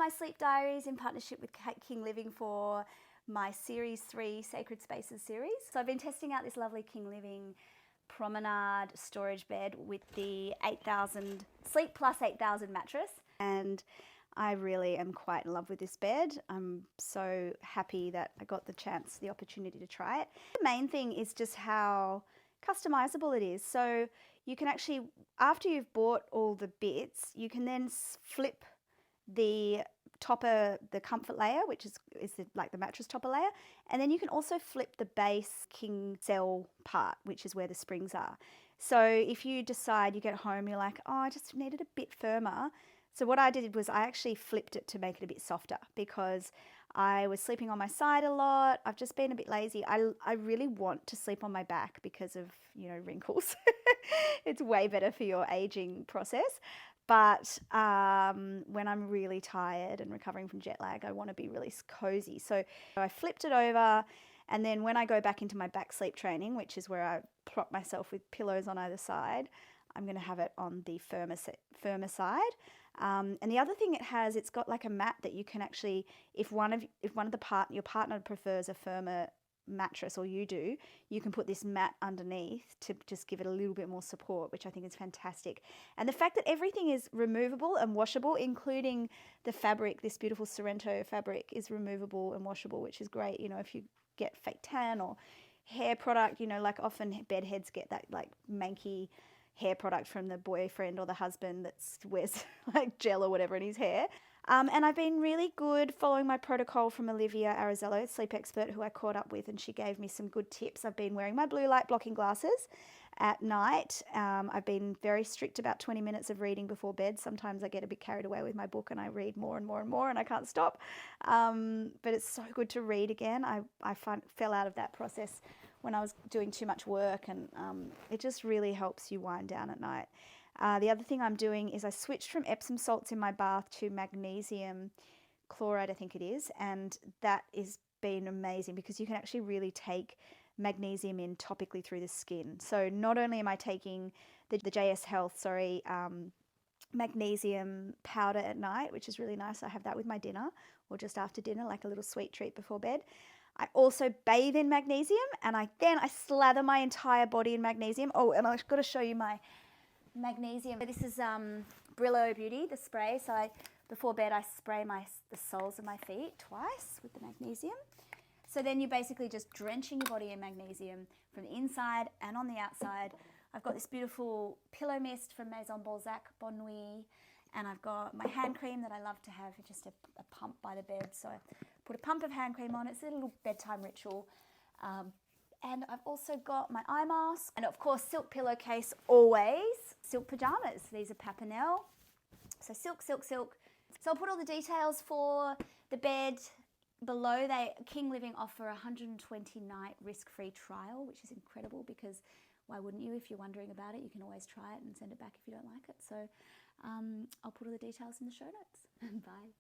my sleep diaries in partnership with King Living for my Series 3 Sacred Spaces series. So I've been testing out this lovely King Living Promenade storage bed with the 8,000 Sleep Plus 8,000 mattress, and I really am quite in love with this bed. I'm so happy that I got the opportunity to try it. The main thing is just how customizable it is. So you can actually, after you've bought all the bits, you can then flip the topper, the comfort layer, which is like the mattress topper layer, and then you can also flip the base king cell part, which is where the springs are. So if you decide, you get home, you're like, oh, I just needed a bit firmer. So what I did was I actually flipped it to make it a bit softer because I was sleeping on my side a lot. I've just been a bit lazy. I really want to sleep on my back because of, you know, wrinkles. It's way better for your aging process. But when I'm really tired and recovering from jet lag, I want to be really cozy. So I flipped it over, and then when I go back into my back sleep training, which is where I prop myself with pillows on either side, I'm going to have it on the firmer side. And the other thing it's got like a mat that you can actually, if your partner prefers a firmer mattress, or you do, you can put this mat underneath to just give it a little bit more support, which I think is fantastic. And the fact that everything is removable and washable, including the fabric, this beautiful Sorrento fabric is removable and washable, which is great. You know, if you get fake tan or hair product, you know, like often bed heads get that like manky hair product from the boyfriend or the husband that wears like gel or whatever in his hair. And I've been really good following my protocol from Olivia Arizello, sleep expert, who I caught up with, and she gave me some good tips. I've been wearing my blue light blocking glasses at night. I've been very strict about 20 minutes of reading before bed. Sometimes I get a bit carried away with my book and I read more and more and more and I can't stop. But it's so good to read again. I fell out of that process when I was doing too much work, and it just really helps you wind down at night. The other thing I'm doing is I switched from Epsom salts in my bath to magnesium chloride, I think it is, and that has been amazing because you can actually really take magnesium in topically through the skin. So not only am I taking the JSHealth, magnesium powder at night, which is really nice. I have that with my dinner or just after dinner, like a little sweet treat before bed. I also bathe in magnesium, and I slather my entire body in magnesium. Oh, and I've got to show you my magnesium. This is Brillo Beauty, the spray. So before bed, I spray the soles of my feet twice with the magnesium. So then you're basically just drenching your body in magnesium from the inside and on the outside. I've got this beautiful pillow mist from Maison Balzac Bonne Nuit, and I've got my hand cream that I love to have, just a pump by the bed. So I put a pump of hand cream on. It's a little bedtime ritual. And I've also got my eye mask, and of course silk pillowcase always. Silk pajamas, these are Papinel. So silk, silk, silk. So I'll put all the details for the bed below. King Living offer a 120-night risk-free trial, which is incredible because why wouldn't you? If you're wondering about it, you can always try it and send it back if you don't like it. So I'll put all the details in the show notes. Bye.